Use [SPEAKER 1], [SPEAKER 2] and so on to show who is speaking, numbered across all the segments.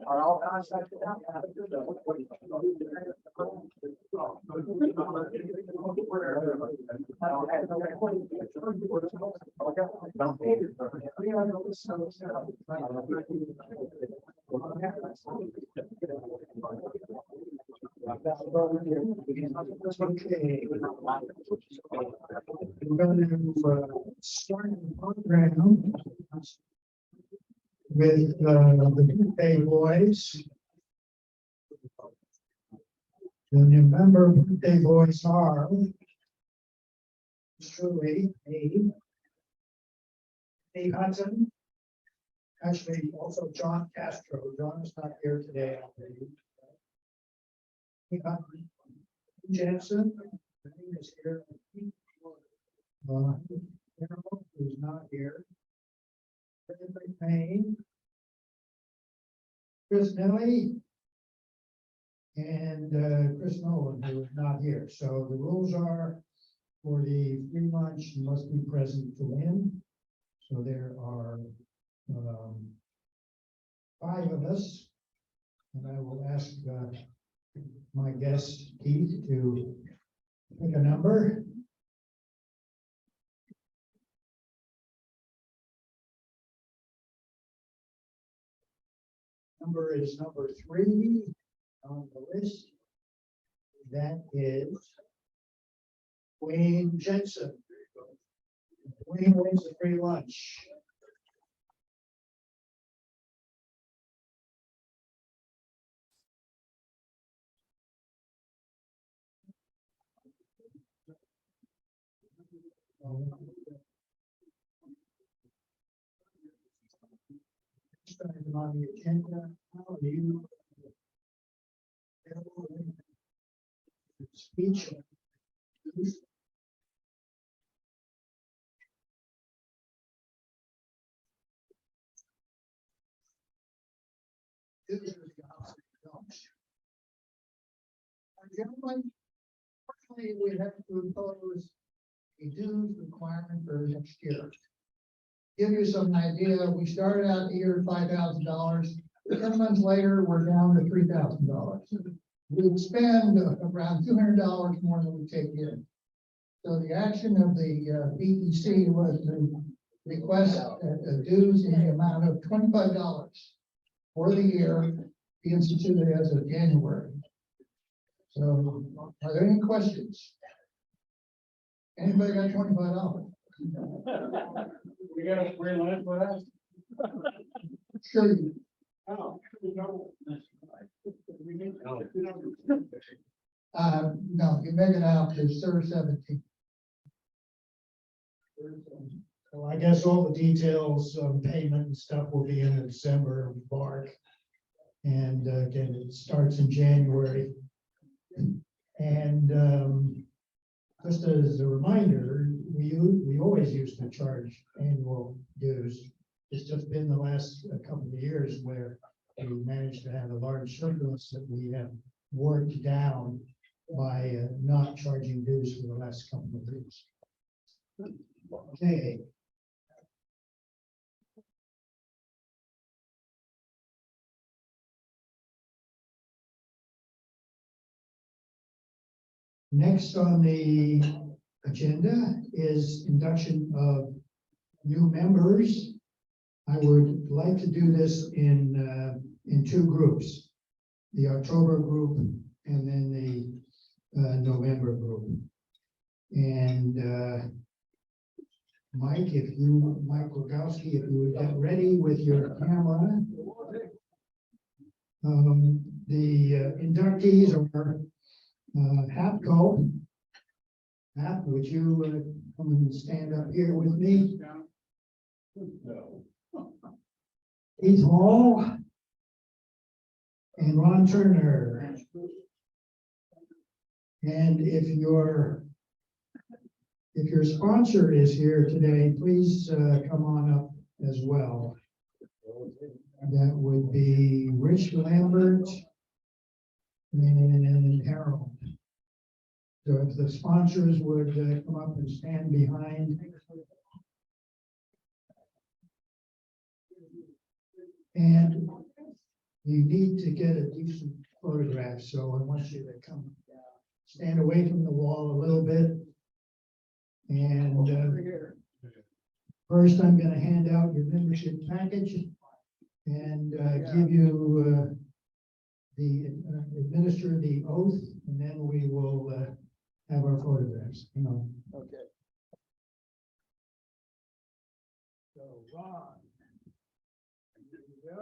[SPEAKER 1] Are all contacted out?
[SPEAKER 2] Okay. We're going to start the program with the birthday boys. The November birthday boys are truly Dave Hudson, actually also John Castro. John is not here today, I believe. Jensen, I think is here. Carol, who's not here. Frederick Payne, Chris Nelly, and Chris Nolan, who is not here. So the rules are for the free lunch, you must be present to win. So there are 5 of us, and I will ask my guest Keith to pick a number. Number is number 3 on the list. That is Wayne Jensen. Wayne wins the free lunch. On the agenda, how do you speech? Gentlemen, fortunately, we have to impose a dues requirement for next year. Give you some idea, we started out the year at $5,000. 10 months later, we're down to $3,000. We spend around $200 more than we take in. So the action of the BEC was to request a dues in the amount of $25 for the year, be instituted as of January. So, are there any questions? Anybody got $25?
[SPEAKER 1] We got a free lunch for that?
[SPEAKER 2] Sure you.
[SPEAKER 1] Oh, no.
[SPEAKER 2] No, you make it out to Sir 17. So I guess all the details of payment and stuff will be in December, Mark. And again, it starts in January. And just as a reminder, we always used to charge annual dues. It's just been the last couple of years where we managed to have a large surplus that we have worked down by not charging dues for the last couple of years. Okay. Next on the agenda is induction of new members. I would like to do this in 2 groups, the October group and then the November group. And Mike Rogowski, if you would get ready with your camera. The inductees are Hapco. Hap, would you come and stand up here with me?
[SPEAKER 1] No.
[SPEAKER 2] Keith Hall and Ron Turner. And if your sponsor is here today, please come on up as well. That would be Rich Lambert and Harold. So if the sponsors would come up and stand behind. And you need to get a decent photograph, so I want you to come stand away from the wall a little bit. And first, I'm going to hand out your membership package and give you administer the oath, and then we will have our photographs. Hang on.
[SPEAKER 3] Okay. So, Ron. Here we go.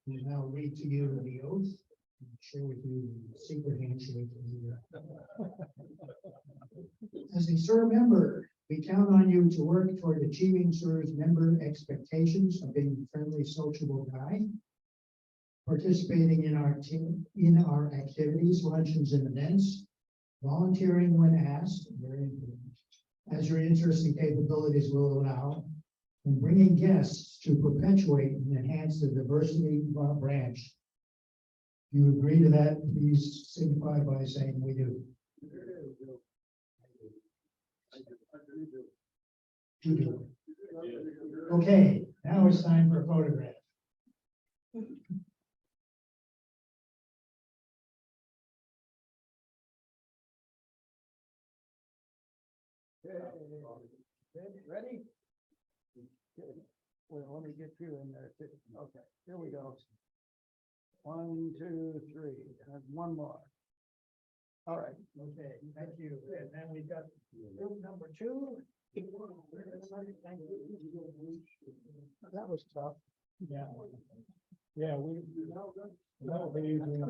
[SPEAKER 2] We now read to you the oath. Share with you the secret handshake. As a SIR member, we count on you to work toward achieving SIR's member expectations of being a friendly, sociable guy, participating in our activities, luncheons, and events, volunteering when asked, very important, as your interests and capabilities will allow, and bringing guests to perpetuate and enhance the diversity of our branch. Do you agree to that? Please signify by saying we do. You do. Okay, now it's time for a photograph.
[SPEAKER 3] Ready? Good. Well, let me get you in there too. Okay, here we go. 1, 2, 3, and one more. All right.
[SPEAKER 2] Okay, thank you. And then we've got group number 2.
[SPEAKER 3] That was tough.
[SPEAKER 1] Yeah. Yeah, that'll be easy.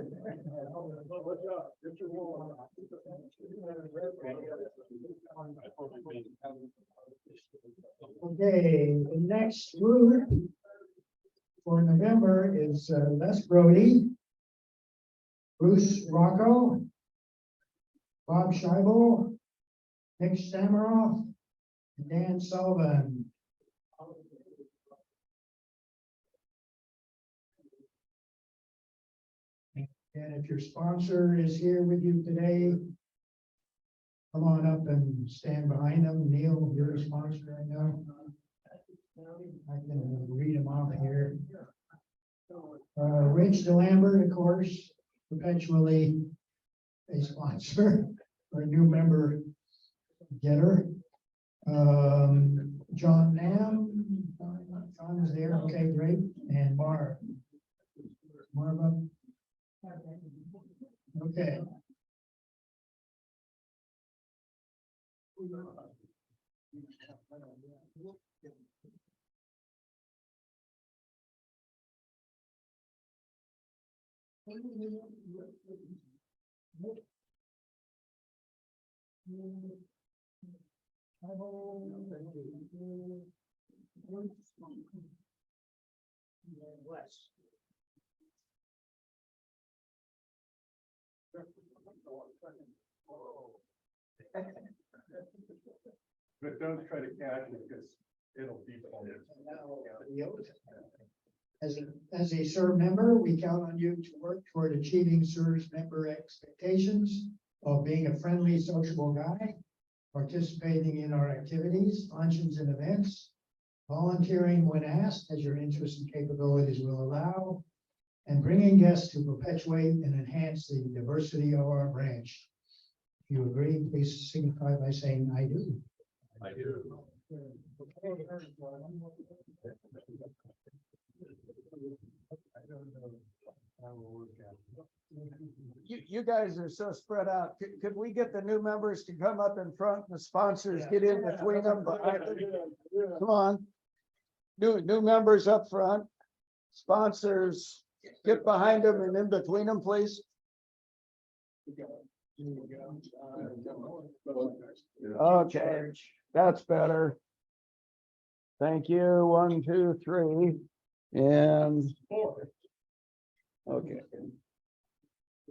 [SPEAKER 2] Okay, the next group for November is Les Brody, Bruce Rocco, Bob Scheibel, Nick Samaroff, and Dan Sullivan. And if your sponsor is here with you today, come on up and stand behind them. Neil, you're a sponsor, I know. I can read them off here. Rich DeLambert, of course, perpetually a sponsor or a new member getter. John Nam, John is there. Okay, great. And Marva. Okay.
[SPEAKER 4] But don't try to catch it because it'll be.
[SPEAKER 2] As a SIR member, we count on you to work toward achieving SIR's member expectations of being a friendly, sociable guy, participating in our activities, luncheons, and events, volunteering when asked, as your interests and capabilities will allow, and bringing guests to perpetuate and enhance the diversity of our branch. If you agree, please signify by saying I do.
[SPEAKER 4] I do.
[SPEAKER 3] You guys are so spread out. Could we get the new members to come up in front and the sponsors get in between them? Come on. New members up front. Sponsors, get behind them and in between them, please. Okay, that's better. Thank you. 1, 2, 3, and 4. Okay.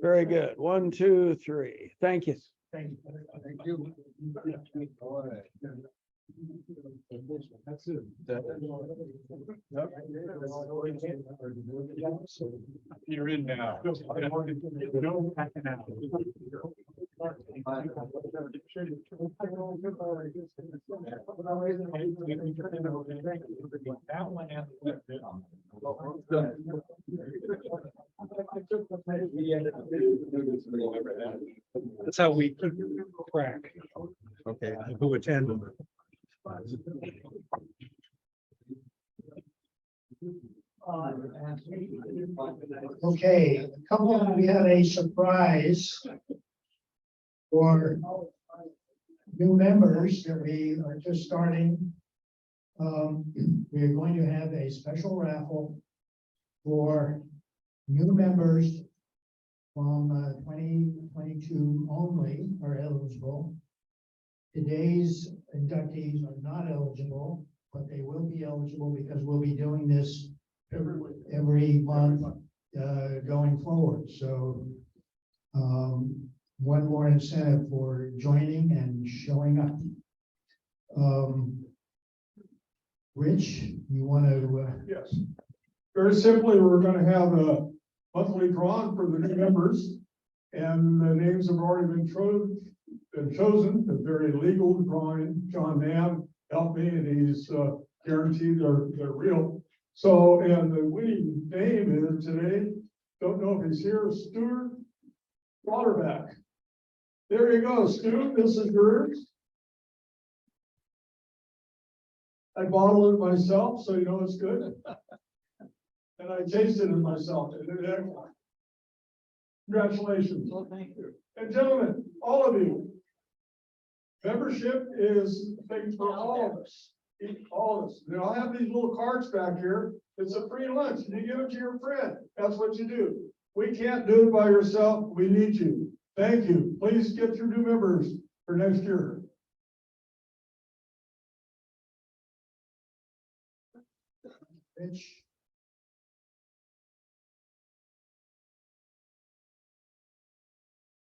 [SPEAKER 3] Very good. 1, 2, 3. Thank you.
[SPEAKER 2] Thank you.
[SPEAKER 1] That's it. You're in now. That's how we crack. Okay, who attended?
[SPEAKER 2] Okay, we have a surprise for new members that we are just starting. We are going to have a special raffle for new members from 2022 only are eligible. Today's inductees are not eligible, but they will be eligible because we'll be doing this every month going forward. So one more incentive for joining and showing up. Rich, you want to?
[SPEAKER 5] Yes. Very simply, we're going to have a monthly drawing for the new members. And the names have already been chosen. A very legal drawing. John Nam helped me, and he's guaranteed they're real. So, and the winning name is today, don't know if he's here, Stuart Waterback. There you go, Stu, this is yours. I bottled it myself, so you know it's good. And I tasted it myself. It is excellent. Congratulations.
[SPEAKER 3] Well, thank you.
[SPEAKER 5] And gentlemen, all of you, membership is a thing for all of us. All of us. They all have these little cards back here. It's a free lunch. You give it to your friend. That's what you do. We can't do it by yourself. We need you. Thank you. Please get your new members for next year.
[SPEAKER 2] Rich.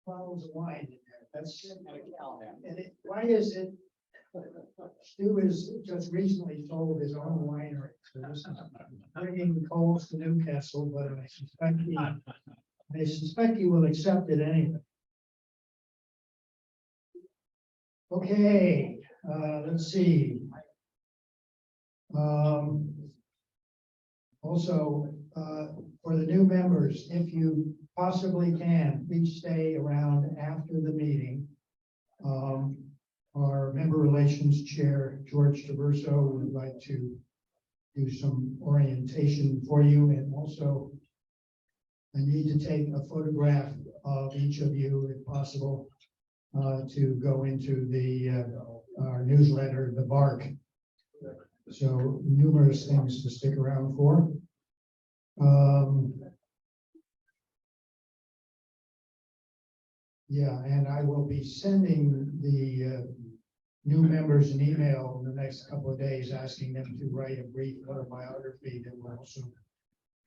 [SPEAKER 2] Bottles of wine in there. That's, and why is it? Stu is just recently sold his own winery, so this is bringing coals to Newcastle, but I suspect he will accept it anyway. Okay, let's see. Also, for the new members, if you possibly can, please stay around after the meeting. Our member relations chair, George Traverso, would like to do some orientation for you, and also I need to take a photograph of each of you, if possible, to go into the our newsletter, The Bark. So numerous things to stick around for. Yeah, and I will be sending the new members an email in the next couple of days asking them to write a brief autobiography that will also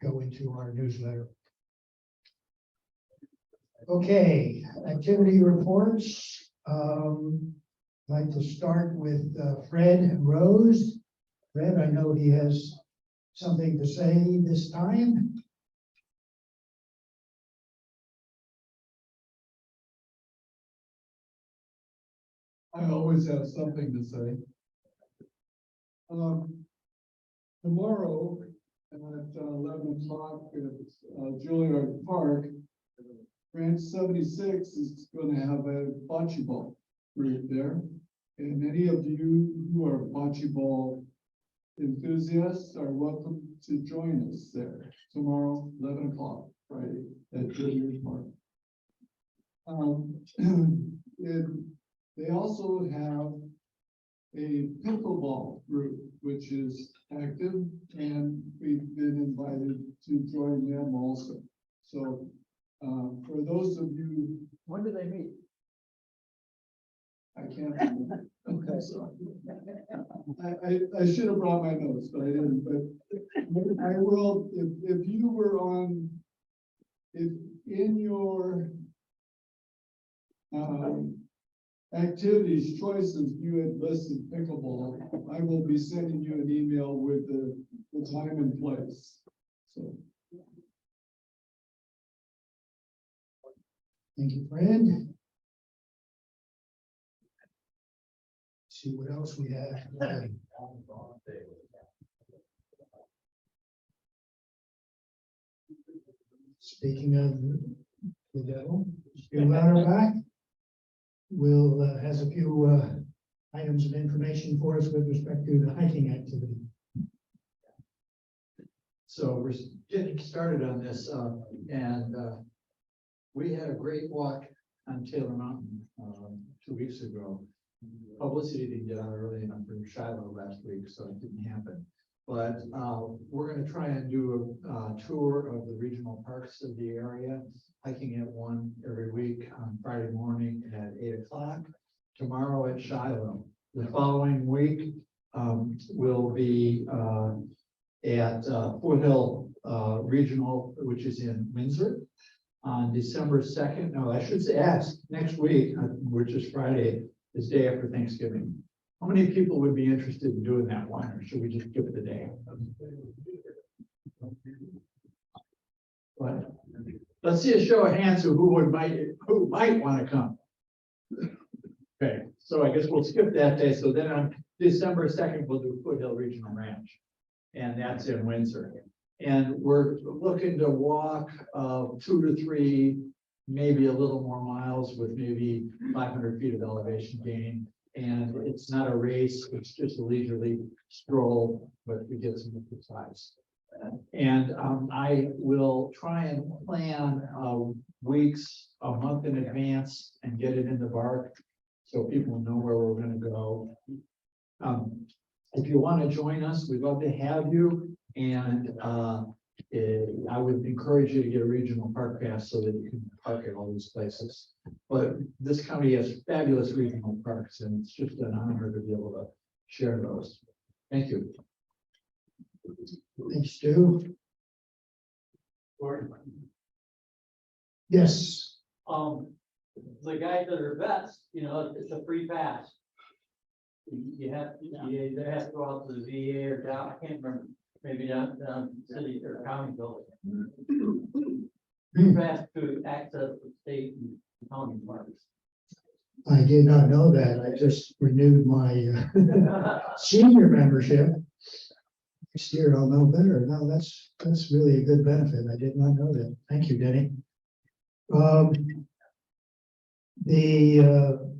[SPEAKER 2] go into our newsletter. Okay, activity reports. I'd like to start with Fred Rose. Fred, I know he has something to say this time.
[SPEAKER 6] I always have something to say. Tomorrow at 11 o'clock at Juilliard Park, Branch 76 is going to have a bocce ball group there. And any of you who are bocce ball enthusiasts are welcome to join us there tomorrow, 11 o'clock, Friday at Juilliard Park. They also have a pickleball group, which is active, and we've been invited to join them also. So for those of you,
[SPEAKER 2] When do they meet?
[SPEAKER 6] I can't remember. Okay, sorry. I should have brought my notes, but I didn't. But I will, if you were on, if in your activities choices, you had listed pickleball. I will be sending you an email with the time and place. So,
[SPEAKER 2] Thank you, Fred. See what else we have. Speaking of the devil, Stu back has a few items of information for us with respect to the hiking activity.
[SPEAKER 7] So we're getting started on this, and we had a great walk on Taylor Mountain 2 weeks ago. Publicity didn't get out early enough for Shiloh last week, so it didn't happen. But we're going to try and do a tour of the regional parks of the area, hiking at one every week on Friday morning at 8 o'clock. Tomorrow at Shiloh. The following week will be at Foothill Regional, which is in Windsor, on December 2nd. No, I should say next week, which is Friday, is day after Thanksgiving. How many people would be interested in doing that one, or should we just give it a day? But let's see a show of hands who might want to come. Okay, so I guess we'll skip that day. So then on December 2nd, we'll do Foothill Regional Ranch, and that's in Windsor. And we're looking to walk 2 to 3, maybe a little more miles with maybe 500 feet of elevation gain. And it's not a race, it's just a leisurely stroll, but we get some exercise. And I will try and plan weeks, a month in advance and get it in the bark so people know where we're going to go. If you want to join us, we'd love to have you. And I would encourage you to get a regional park pass so that you can park at all these places. But this county has fabulous regional parks, and it's just an honor to be able to share those. Thank you.
[SPEAKER 2] Thanks, Stu. Yes.
[SPEAKER 1] The guys that are vets, it's a free pass. You have to go out to the VA or down, I can't remember, maybe down city or county building. Free pass to access the state and county parks.
[SPEAKER 2] I did not know that. I just renewed my senior membership. Next year I'll know better. No, that's really a good benefit. I did not know that. Thank you, Denny.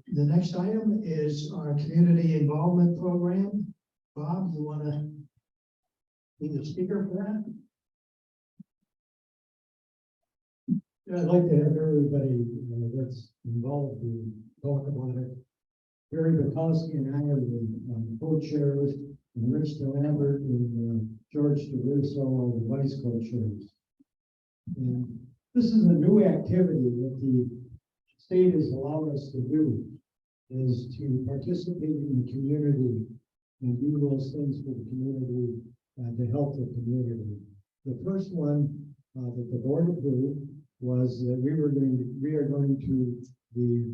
[SPEAKER 2] The next item is our community involvement program. Bob, you want to be the speaker for that?
[SPEAKER 8] Yeah, I'd like to have everybody that's involved in talk about it. Barry Bukowski and I are the co-chairs, and Rich DeLambert and George DeRusso are the vice co-chairs. And this is a new activity that the state has allowed us to do, is to participate in the community and do those things for the community to help the community. The first one that the board approved was that we are going to the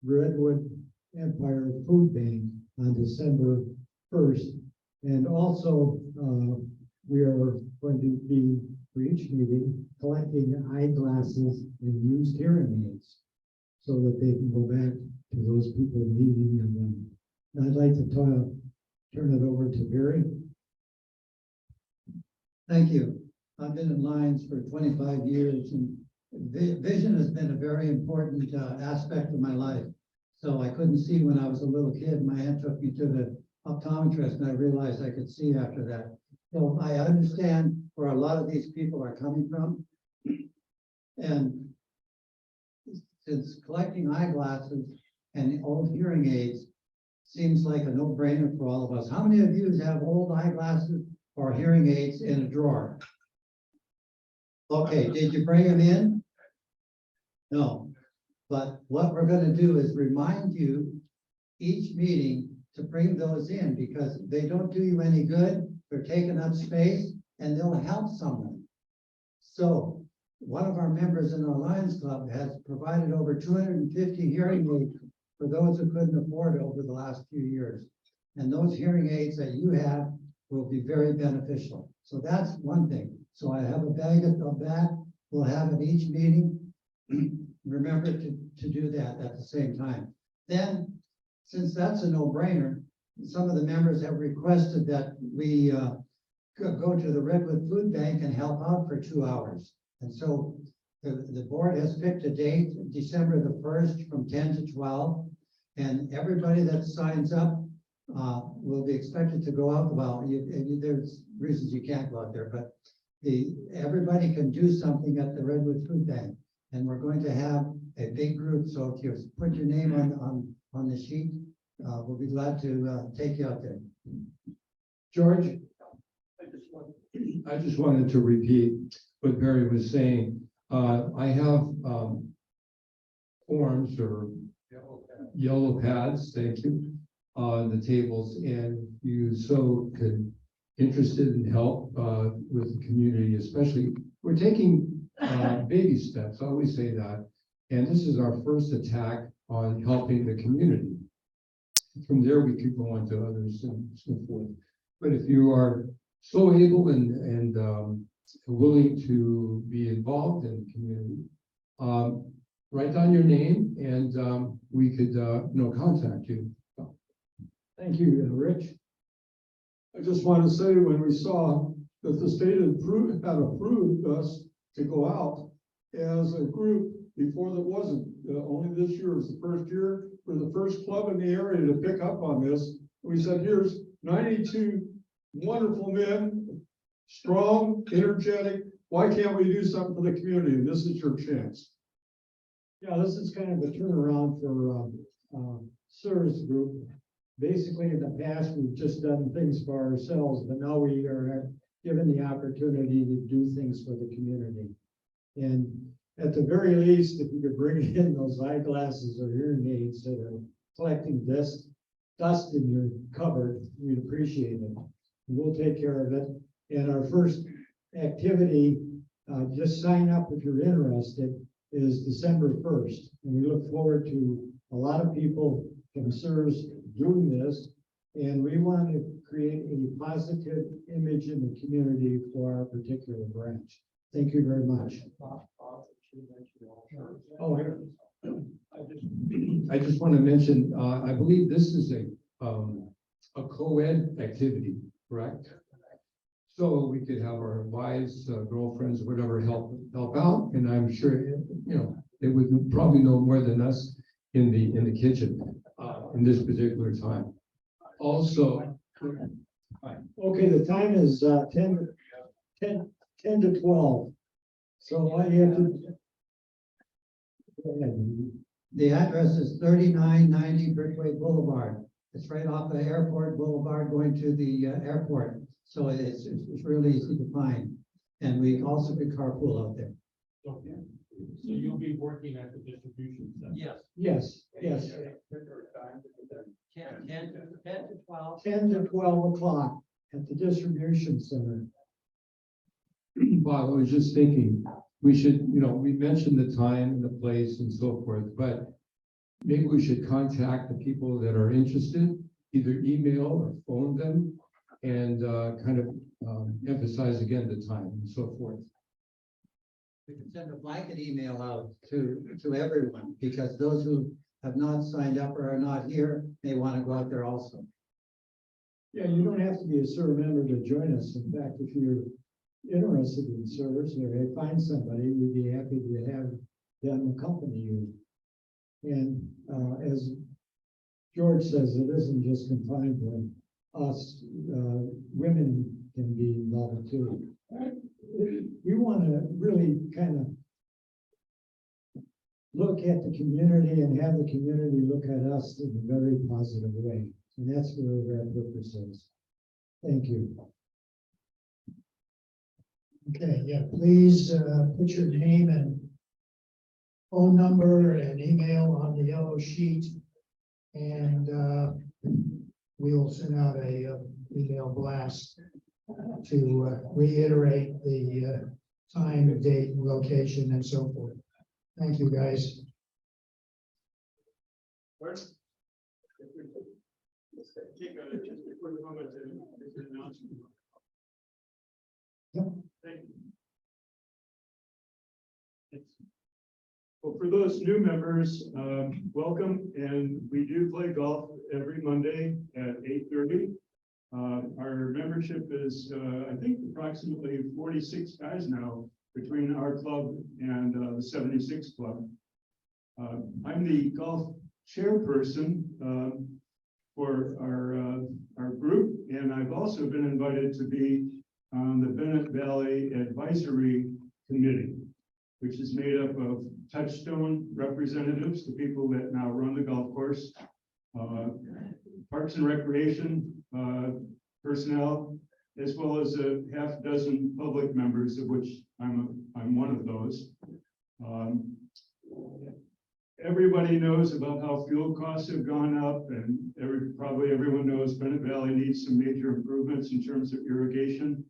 [SPEAKER 8] Redwood Empire Food Bank on December 1st. And also we are going to be, for each meeting, collecting eyeglasses and used hearing aids so that they can go back to those people needing them. And I'd like to turn it over to Barry.
[SPEAKER 9] Thank you. I've been in Lions for 25 years, and vision has been a very important aspect of my life. So I couldn't see when I was a little kid. My aunt took me to the optometrist, and I realized I could see after that. So I understand where a lot of these people are coming from. And since collecting eyeglasses and old hearing aids seems like a no-brainer for all of us. How many of you have old eyeglasses or hearing aids in a drawer? Okay, did you bring them in? No. But what we're going to do is remind you each meeting to bring those in, because they don't do you any good. They're taking up space and they'll help someone. So one of our members in our Lions Club has provided over 250 hearing aids for those who couldn't afford it over the last few years. And those hearing aids that you have will be very beneficial. So that's one thing. So I have a bag of that. We'll have at each meeting. Remember to do that at the same time. Then, since that's a no-brainer, some of the members have requested that we go to the Redwood Food Bank and help out for 2 hours. And so the board has picked a date, December the 1st from 10 to 12. And everybody that signs up will be expected to go out. Well, there's reasons you can't go out there, but everybody can do something at the Redwood Food Bank. And we're going to have a big group. So if you put your name on the sheet, we'll be glad to take you out there.
[SPEAKER 10] George? I just wanted to repeat what Barry was saying. I have forms or yellow pads, thank you, on the tables, and you so could interested in help with the community, especially. We're taking baby steps, I always say that, and this is our first attack on helping the community. From there, we could go on to others and so forth. But if you are so able and willing to be involved in the community, write down your name and we could contact you.
[SPEAKER 5] Thank you, Rich. I just want to say, when we saw that the state had approved us to go out as a group, before that wasn't, only this year was the first year, we're the first club in the area to pick up on this. We said, here's 92 wonderful men, strong, energetic. Why can't we do something for the community? And this is your chance.
[SPEAKER 8] Yeah, this is kind of a turnaround for service group. Basically, in the past, we've just done things for ourselves, but now we are given the opportunity to do things for the community. And at the very least, if you could bring in those eyeglasses or hearing aids that are collecting dust in your cupboard, we'd appreciate it. We'll take care of it. And our first activity, just sign up if you're interested, is December 1st. And we look forward to a lot of people from SERS doing this. And we want to create a positive image in the community for our particular branch. Thank you very much. Oh,
[SPEAKER 10] I just want to mention, I believe this is a co-ed activity, correct? So we could have our wives, girlfriends, whatever, help out, and I'm sure they would probably know more than us in the kitchen in this particular time. Also,
[SPEAKER 8] okay, the time is 10 to 12. So all you have to. Go ahead.
[SPEAKER 9] The address is 3990 Brickway Boulevard. It's right off of Airport Boulevard going to the airport. So it's really easy to find. And we also could carpool out there.
[SPEAKER 4] So you'll be working at the distribution center?
[SPEAKER 1] Yes.
[SPEAKER 8] Yes.
[SPEAKER 1] 10 to 12.
[SPEAKER 8] 10 to 12 o'clock at the distribution center.
[SPEAKER 10] Bob, I was just thinking, we should, we mentioned the time and the place and so forth, but maybe we should contact the people that are interested, either email or phone them, and kind of emphasize again the time and so forth.
[SPEAKER 9] We can send a blanket email out to everyone, because those who have not signed up or are not here may want to go out there also.
[SPEAKER 8] Yeah, you don't have to be a SER member to join us. In fact, if you're interested in service or find somebody, we'd be happy to have them accompany you. And as George says, it isn't just confined to us. Women can be involved too. We want to really kind of look at the community and have the community look at us in a very positive way. And that's where our purpose is. Thank you.
[SPEAKER 2] Okay, yeah, please put your name and phone number and email on the yellow sheet. And we will send out a email blast to reiterate the time, date, location, and so forth. Thank you, guys.
[SPEAKER 5] Pardon? If we could, let's take just a quick moment to make an announcement.
[SPEAKER 2] Yep.
[SPEAKER 5] Thank you. Well, for those new members, welcome, and we do play golf every Monday at 8:30. Our membership is, I think, approximately 46 guys now between our club and the 76 club. I'm the golf chairperson for our group, and I've also been invited to be on the Bennett Valley Advisory Committee, which is made up of Touchstone representatives, the people that now run the golf course, Parks and Recreation personnel, as well as a half dozen public members, of which I'm one of those. Everybody knows about how fuel costs have gone up, and probably everyone knows Bennett Valley needs some major improvements in terms of irrigation.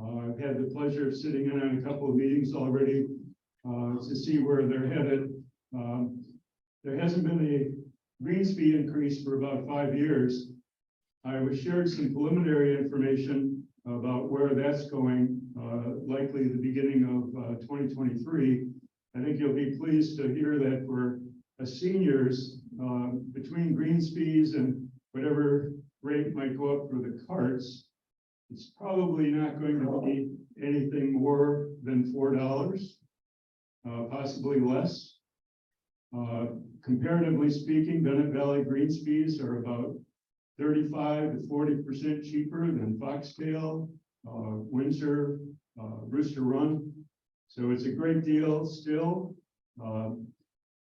[SPEAKER 5] I've had the pleasure of sitting in on a couple of meetings already to see where they're headed. There hasn't been a greens fee increase for about 5 years. I was shared some preliminary information about where that's going, likely the beginning of 2023. I think you'll be pleased to hear that for seniors, between greens fees and whatever rate might go up for the carts, it's probably not going to be anything more than $4, possibly less. Comparatively speaking, Bennett Valley greens fees are about 35 to 40% cheaper than Foxtail, Windsor, Rooster Run. So it's a great deal still.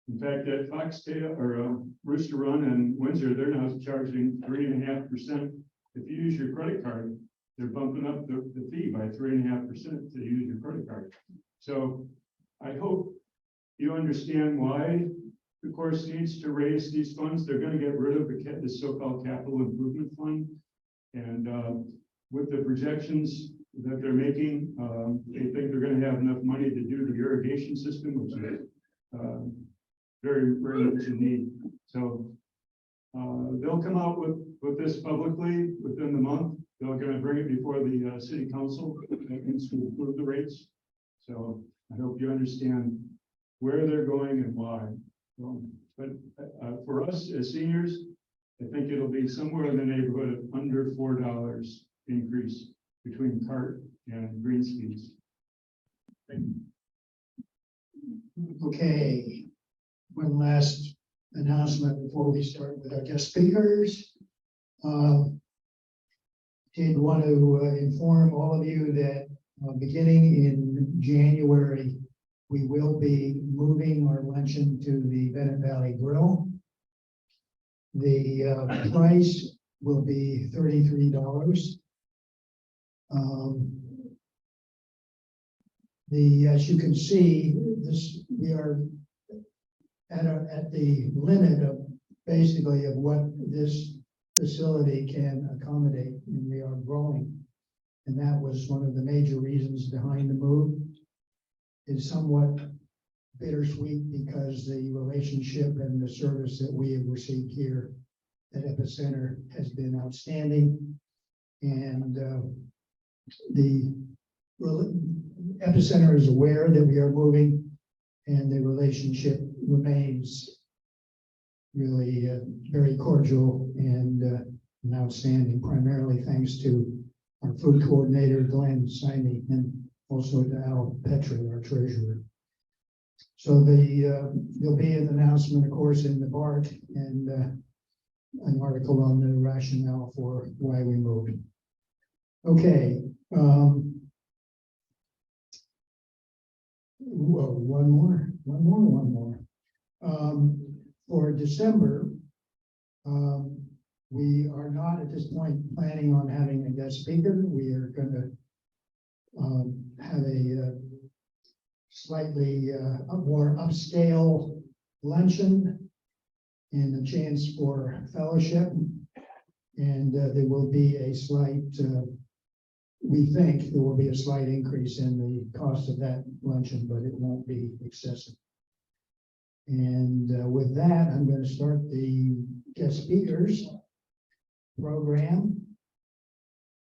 [SPEAKER 5] In fact, at Foxtail or Rooster Run and Windsor, they're now charging 3.5%. If you use your credit card, they're bumping up the fee by 3.5% to use your credit card. So I hope you understand why the course needs to raise these funds. They're going to get rid of the so-called capital improvement fund. And with the projections that they're making, they think they're going to have enough money to do the irrigation system, which is very, very much in need. So they'll come out with this publicly within the month. They're going to bring it before the city council and to approve the rates. So I hope you understand where they're going and why. But for us as seniors, I think it'll be somewhere in the neighborhood of under $4 increase between cart and greens fees.
[SPEAKER 2] Okay, one last announcement before we start with our guest speakers. Did want to inform all of you that beginning in January, we will be moving our luncheon to the Bennett Valley Grill. The price will be $33. As you can see, we are at the limit of basically of what this facility can accommodate, and we are growing. And that was one of the major reasons behind the move. It's somewhat bittersweet because the relationship and the service that we have received here at Epicenter has been outstanding. And the Epicenter is aware that we are moving, and the relationship remains really very cordial and outstanding, primarily thanks to our food coordinator, Glenn Simey, and also to Al Petrie, our treasurer. So there'll be an announcement, of course, in the BART and an article on the rationale for why we moved. Okay. One more. For December, we are not at this point planning on having a guest speaker. We are going to have a slightly more upscale luncheon and a chance for fellowship. And there will be a slight, we think there will be a slight increase in the cost of that luncheon, but it won't be excessive.
[SPEAKER 8] And with that, I'm going to start the guest speakers program.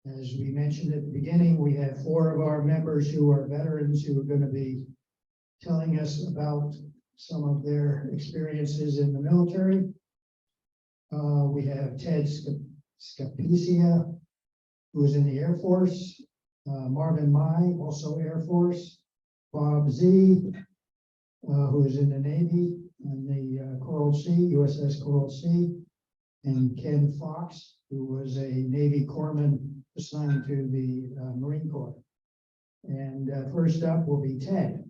[SPEAKER 8] As we mentioned at the beginning, we have 4 of our members who are veterans who are going to be telling us about some of their experiences in the military. We have Ted Scapicia, who is in the Air Force, Marvin Mai, also Air Force, Bob Z, who is in the Navy, in the Coral Sea, USS Coral Sea, and Ken Fox, who was a Navy corpsman assigned to the Marine Corps. And first up will be Ted.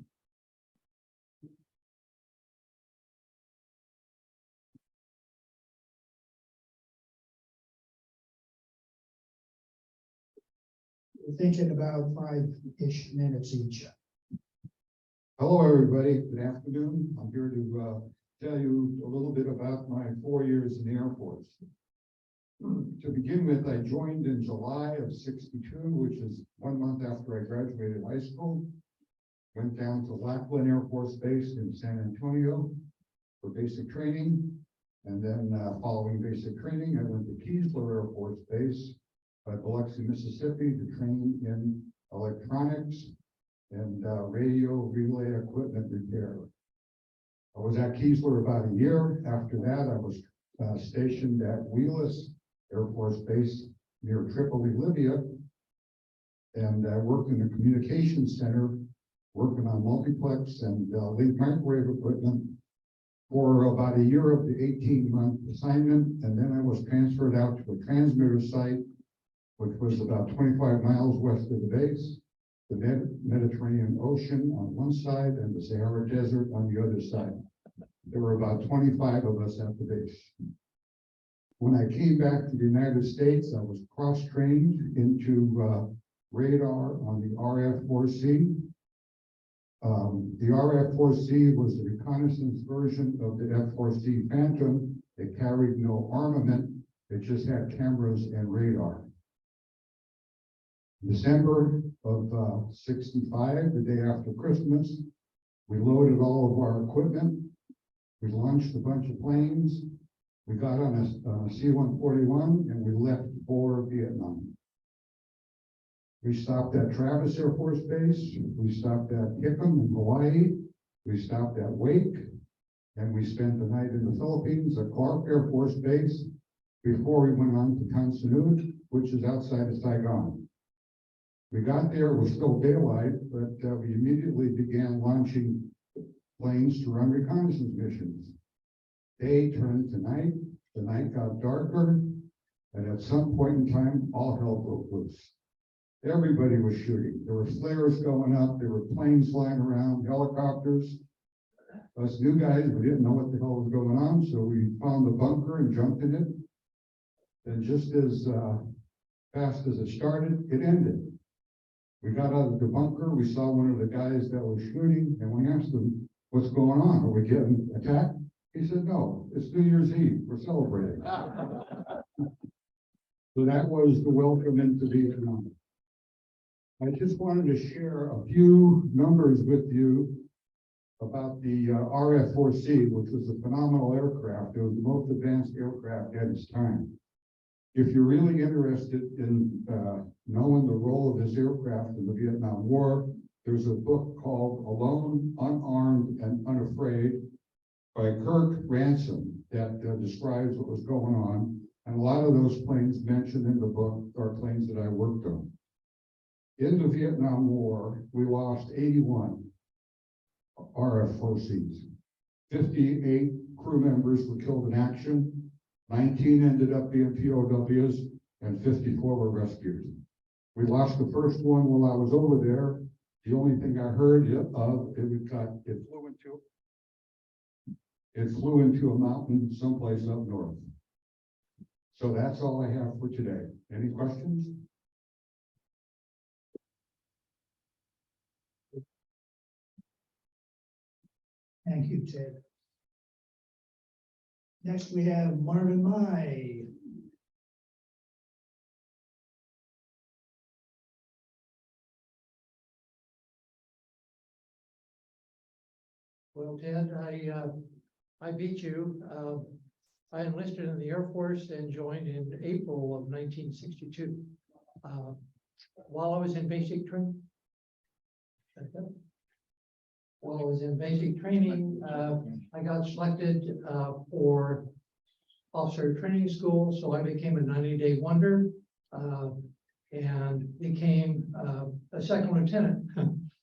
[SPEAKER 8] We're thinking about 5-ish minutes each.
[SPEAKER 10] Hello, everybody. Good afternoon. I'm here to tell you a little bit about my 4 years in the Air Force. To begin with, I joined in July of '62, which is 1 month after I graduated high school. Went down to Lackland Air Force Base in San Antonio for basic training. And then following basic training, I went to Keesler Air Force Base by Biloxi, Mississippi to train in electronics and radio relay equipment repair. I was at Keesler about a year. After that, I was stationed at Wheelis Air Force Base near Tripoli, Libya. And I worked in the communications center, working on multiplex and link microwave equipment for about a year of the 18-month assignment. And then I was transferred out to a transmitter site, which was about 25 miles west of the base, the Mediterranean Ocean on one side and the Sahara Desert on the other side. There were about 25 of us at the base. When I came back to the United States, I was cross-trained into radar on the RF-4C. The RF-4C was the reconnaissance version of the F-4C Phantom. It carried no armament. It just had cameras and radar. December of '65, the day after Christmas, we loaded all of our equipment. We launched a bunch of planes. We got on a C-141 and we left for Vietnam. We stopped at Travis Air Force Base. We stopped at Hickam in Hawaii. We stopped at Wake. And we spent the night in the Philippines at Clark Air Force Base before we went on to Tan Son Nhut, which is outside of Saigon. We got there, it was still daylight, but we immediately began launching planes to run reconnaissance missions. Day turned to night, the night got darker, and at some point in time, all hell broke loose. Everybody was shooting. There were flares going up, there were planes flying around, helicopters. Us new guys, we didn't know what the hell was going on, so we found the bunker and jumped in it. And just as fast as it started, it ended. We got out of the bunker, we saw one of the guys that was shooting, and we asked him, what's going on? Are we getting attacked? He said, no, it's New Year's Eve, we're celebrating. So that was the welcome into Vietnam. I just wanted to share a few numbers with you about the RF-4C, which was a phenomenal aircraft. It was the most advanced aircraft at its time. If you're really interested in knowing the role of this aircraft in the Vietnam War, there's a book called Alone, Unarmed, and Unafraid by Kirk Ransom that describes what was going on. And a lot of those planes mentioned in the book are planes that I worked on. In the Vietnam War, we lost 81 RF-4Cs. 58 crew members were killed in action, 19 ended up being POWs, and 54 were rescued. We lost the first one while I was over there. The only thing I heard of, it flew into a mountain someplace up north. So that's all I have for today. Any questions?
[SPEAKER 8] Thank you, Ted. Next, we have Marvin Mai.
[SPEAKER 2] Well, Ted, I
[SPEAKER 11] I beat you. I enlisted in the Air Force and joined in April of 1962. While I was in basic training. While I was in basic training, I got selected for officer training school, so I became a 90-day wonder and became a second lieutenant.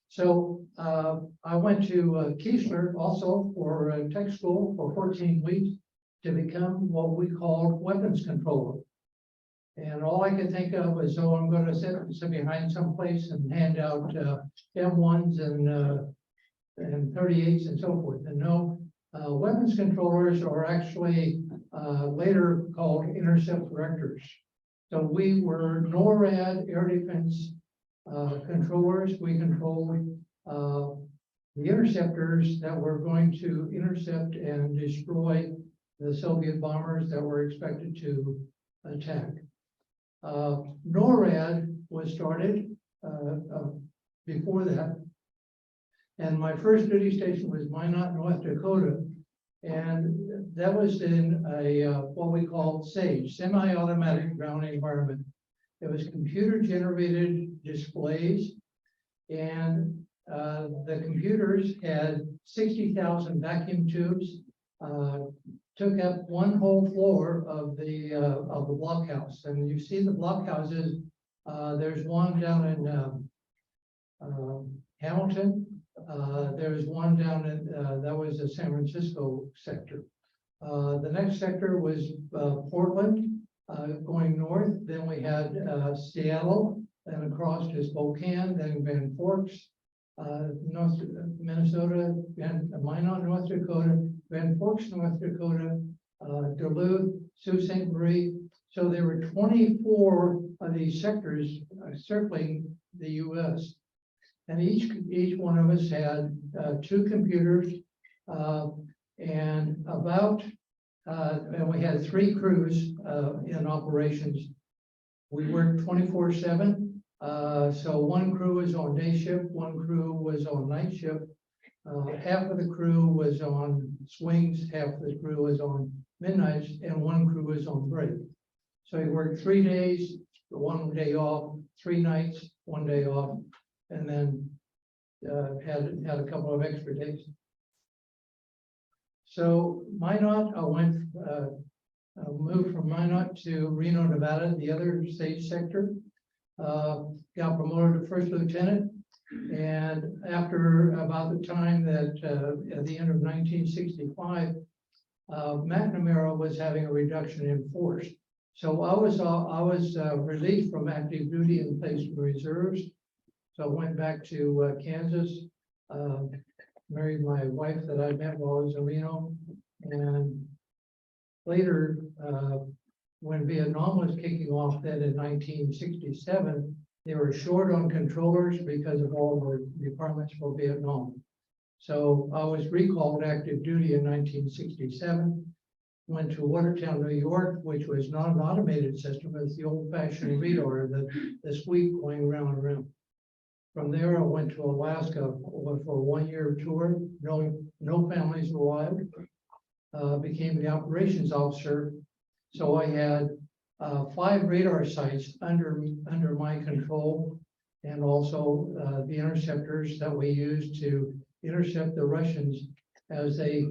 [SPEAKER 11] So I went to Keesler also for tech school for 14 weeks to become what we called weapons controller. And all I could think of was, oh, I'm going to sit behind someplace and hand out M1s and 38s and so forth. And no, weapons controllers are actually later called intercept directors. So we were NORAD air defense controllers. We controlled the interceptors that were going to intercept and destroy the Soviet bombers that were expected to attack. NORAD was started before that. And my first duty station was Minot, North Dakota. And that was in a what we call SAGE, semi-automatic ground environment. It was computer generated displays. And the computers had 60,000 vacuum tubes, took up one whole floor of the blockhouse. And you see the blockhouses, there's one down in Hamilton. There's one down in, that was the San Francisco sector. The next sector was Portland, going north. Then we had Seattle, and across to Spokane, then Van Forks, North Minnesota, and Minot, North Dakota, Van Forks, North Dakota, Duluth, Sault Ste. Marie. So there were 24 of these sectors circling the U.S. And each one of us had 2 computers and about, and we had 3 crews in operations. We worked 24/7. So one crew was on day shift, one crew was on night shift. Half of the crew was on swings, half of the crew was on midnights, and one crew was on break. So he worked 3 days, 1 day off, 3 nights, 1 day off, and then had a couple of extra days. So Minot, I moved from Minot to Reno, Nevada, the other state sector. Got promoted to first lieutenant. And after about the time that at the end of 1965, McNamara was having a reduction in force. So I was released from active duty and placed in reserves. So I went back to Kansas, married my wife that I met while I was in Reno. And later, when Vietnam was kicking off then in 1967, they were short on controllers because of all the departments for Vietnam. So I was recalled active duty in 1967, went to Watertown, New York, which was not an automated system, it was the old-fashioned radar, the sweep going around and around. From there, I went to Alaska for a 1-year tour. No families arrived. Became the operations officer. So I had 5 radar sites under my control, and also the interceptors that we used to intercept the Russians as they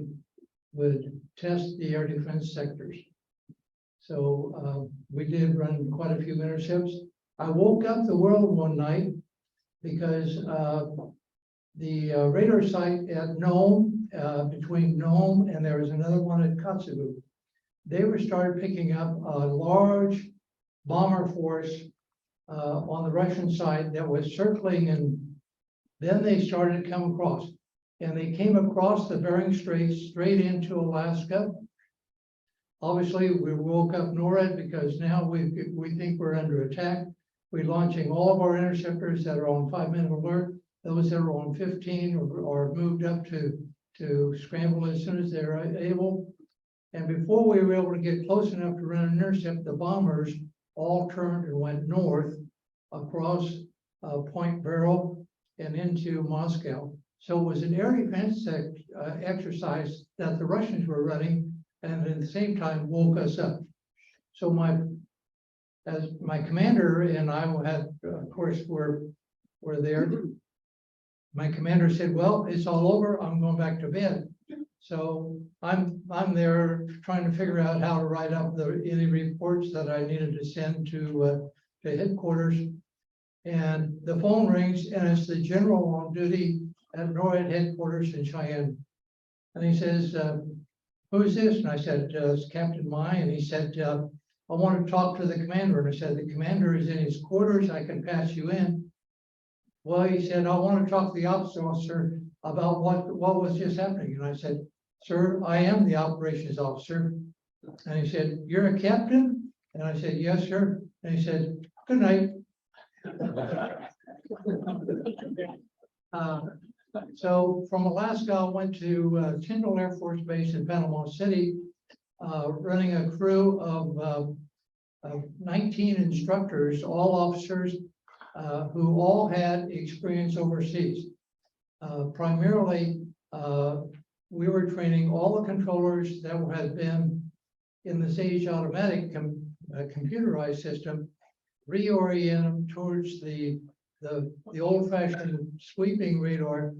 [SPEAKER 11] would test the air defense sectors. So we did run quite a few intercepts. I woke up the world one night because the radar site at Nome, between Nome and there was another one at Kotzebue, they were started picking up a large bomber force on the Russian side that was circling, and then they started to come across. And they came across the Bering Straits straight into Alaska. Obviously, we woke up NORAD because now we think we're under attack. We're launching all of our interceptors that are on 5-minute alert. Those that are on 15 are moved up to scramble as soon as they're able. And before we were able to get close enough to run an intercept, the bombers all turned and went north across Point Barrow and into Moscow. So it was an air defense exercise that the Russians were running, and at the same time woke us up. So as my commander and I had, of course, were there. My commander said, well, it's all over. I'm going back to bed. So I'm there trying to figure out how to write up any reports that I needed to send to headquarters. And the phone rings, and it's the general on duty at NORAD headquarters in Cheyenne. And he says, who's this? And I said, it's Captain Mai. And he said, I want to talk to the commander. And I said, the commander is in his quarters. I can pass you in. Well, he said, I want to talk to the ops officer about what was just happening. And I said, sir, I am the operations officer. And he said, you're a captain? And I said, yes, sir. And he said, good night. So from Alaska, I went to Tyndall Air Force Base in Panama City, running a crew of 19 instructors, all officers, who all had experience overseas. Primarily, we were training all the controllers that had been in the Sage automatic computerized system, reorient them towards the old-fashioned sweeping radar,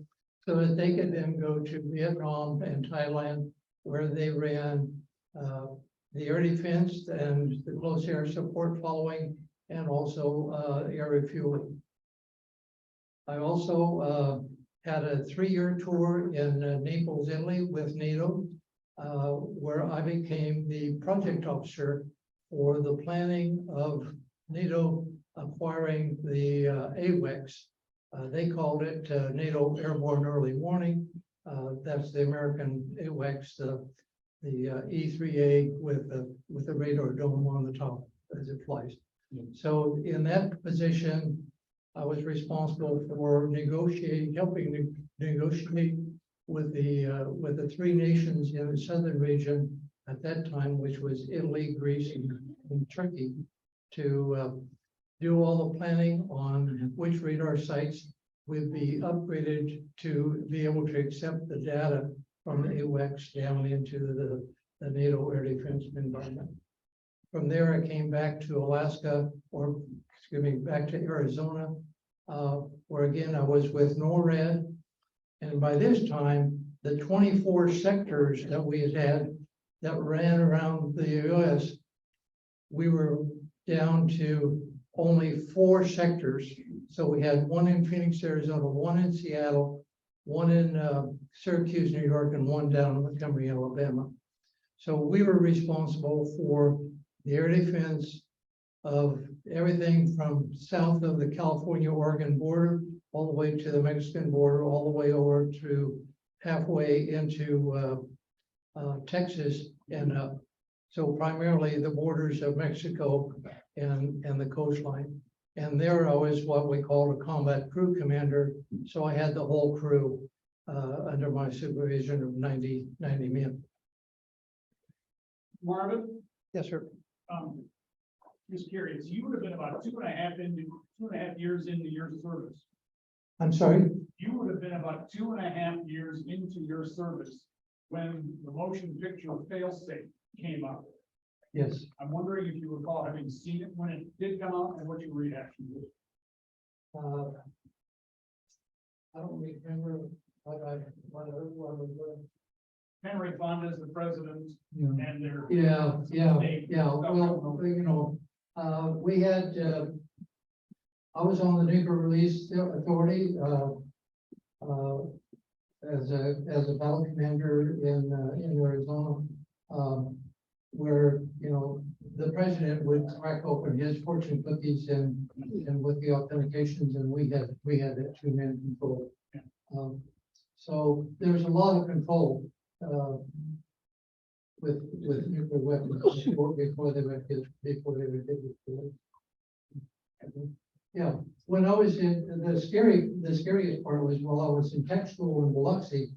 [SPEAKER 11] so that they could then go to Vietnam and Thailand, where they ran the air defense and the close air support following, and also air refueling. I also had a 3-year tour in Naples, Italy with NATO, where I became the project officer for the planning of NATO acquiring the AWACS. They called it NATO Airborne Early Warning. That's the American AWACS, the E3A with the radar dome on the top as it flies. So in that position, I was responsible for helping negotiate with the 3 nations in the southern region at that time, which was Italy, Greece, and Turkey, to do all the planning on which radar sites would be upgraded to be able to accept the data from the AWACS down into the NATO air defense environment. From there, I came back to Alaska, or excuse me, back to Arizona, where again, I was with NORAD. And by this time, the 24 sectors that we had that ran around the US, we were down to only 4 sectors. So we had 1 in Phoenix, Arizona, 1 in Seattle, 1 in Syracuse, New York, and 1 down in Montgomery, Alabama. So we were responsible for the air defense of everything from south of the California-Oregon border, all the way to the Mexican border, all the way over to halfway into Texas and up. So primarily the borders of Mexico and the coastline. And there I was what we call a combat crew commander. So I had the whole crew under my supervision of 90 men.
[SPEAKER 4] Marvin,
[SPEAKER 11] Yes, sir.
[SPEAKER 4] just curious, you would have been about 2.5 years into your service.
[SPEAKER 11] I'm sorry.
[SPEAKER 4] You would have been about 2.5 years into your service when the motion picture Failsafe came out.
[SPEAKER 11] Yes.
[SPEAKER 4] I'm wondering if you recall having seen it when it did come out and what your reaction was.
[SPEAKER 11] I don't remember what I was doing.
[SPEAKER 4] Henry Fonda is the president
[SPEAKER 11] Yeah.
[SPEAKER 4] and their.
[SPEAKER 11] Yeah. Well, you know, we had, I was on the Nuclear Release Authority, as a battle commander in Arizona, where, you know, the president would crack open his fortune cookies and with the authentications, and we had that 2-man control. So there's a lot of control with nuclear weapons before they were hit. Yeah, when I was in the scariest part was while I was in tech school in Biloxi.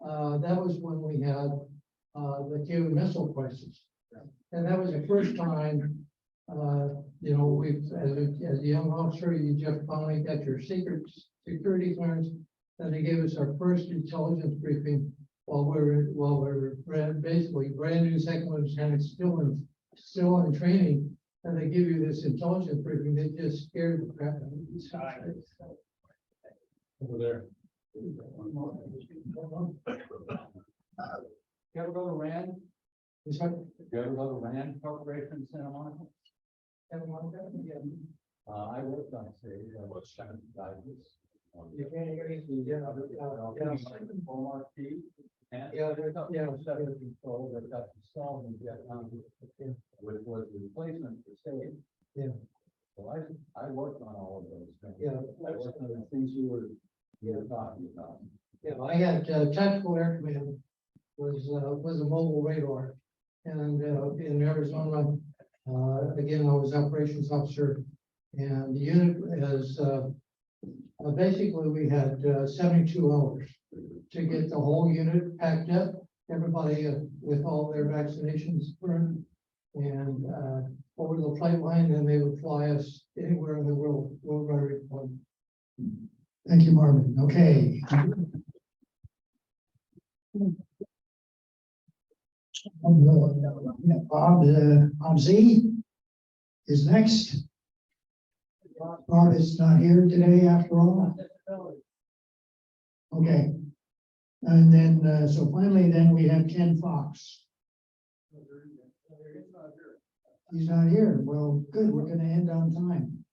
[SPEAKER 11] That was when we had the Cuban Missile Crisis, and that was the first time. You know, we as a young officer, you just finally got your secret security clearance, and they gave us our first intelligence briefing basically brand new second lieutenant, still in training. And they give you this intelligence briefing that just scared the crap out of you.
[SPEAKER 7] Over there.
[SPEAKER 1] You ever go to Rand?
[SPEAKER 11] It's like,
[SPEAKER 1] You ever go to Rand Corporation in Santa Monica? I worked on stage, I was kind of guidance.
[SPEAKER 11] You can't hear anything, yeah.
[SPEAKER 1] Hallmark key. And
[SPEAKER 11] Yeah,
[SPEAKER 1] there's a
[SPEAKER 11] yeah.
[SPEAKER 1] set of control that got installed in Vietnam, which was the replacement for stage.
[SPEAKER 11] Yeah.
[SPEAKER 1] So I worked on all of those things.
[SPEAKER 11] Yeah.
[SPEAKER 1] I worked on the things you were talking about.
[SPEAKER 11] Yeah, I had tactical air command was a mobile radar. And in Arizona, again, I was operations officer. And the unit is basically we had 72 hours to get the whole unit packed up, everybody with all their vaccinations burned. And over the flight line, and they would fly us anywhere in the world, worldwide.
[SPEAKER 2] Thank you, Marvin. Okay. Bob Z is next. Bob is not here today after all. Okay. And then, so finally, then we have Ken Fox. He's not here. Well, good. We're gonna end on time.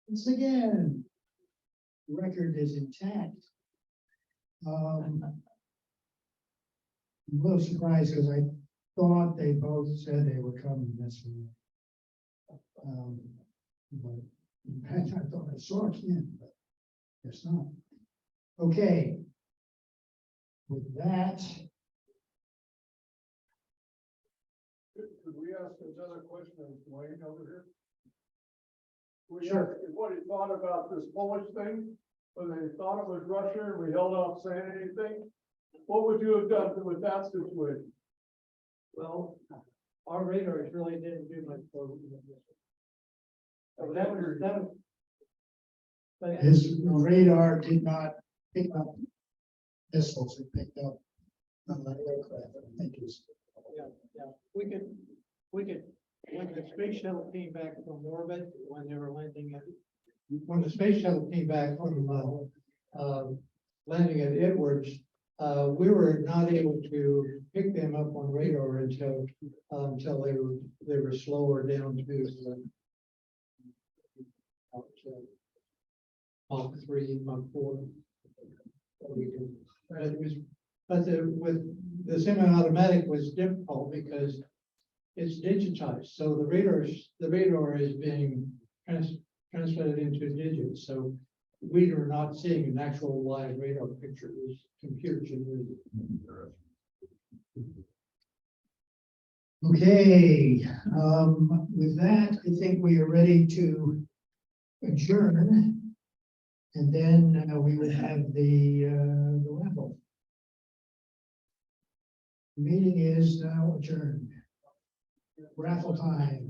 [SPEAKER 2] Once again, record is intact. I'm a little surprised because I thought they both said they were coming this week. But in fact, I thought I saw Ken, but guess not. Okay. With that,
[SPEAKER 5] Could we ask another question of Dwayne over here? We
[SPEAKER 2] Sure.
[SPEAKER 5] asked him what he thought about this Polish thing, whether he thought it was Russia, and we held off saying anything. What would you have done with that situation?
[SPEAKER 11] Well, our radars really didn't do much for but
[SPEAKER 2] his radar did not pick up missiles. It picked up aircraft. I think is.
[SPEAKER 11] we could, when the space shuttle came back from orbit, when they were landing at, when the space shuttle came back from, landing at Edwards, we were not able to pick them up on radar until they were slower down to Mach 3, Mach 4. With the semi-automatic was difficult because it's digitized. So the radar is being translated into digits. So we are not seeing an actual live radar picture. It's computer generated.
[SPEAKER 2] Okay, with that, I think we are ready to adjourn. And then we would have the raffle. Meeting is now adjourned. Raffle time.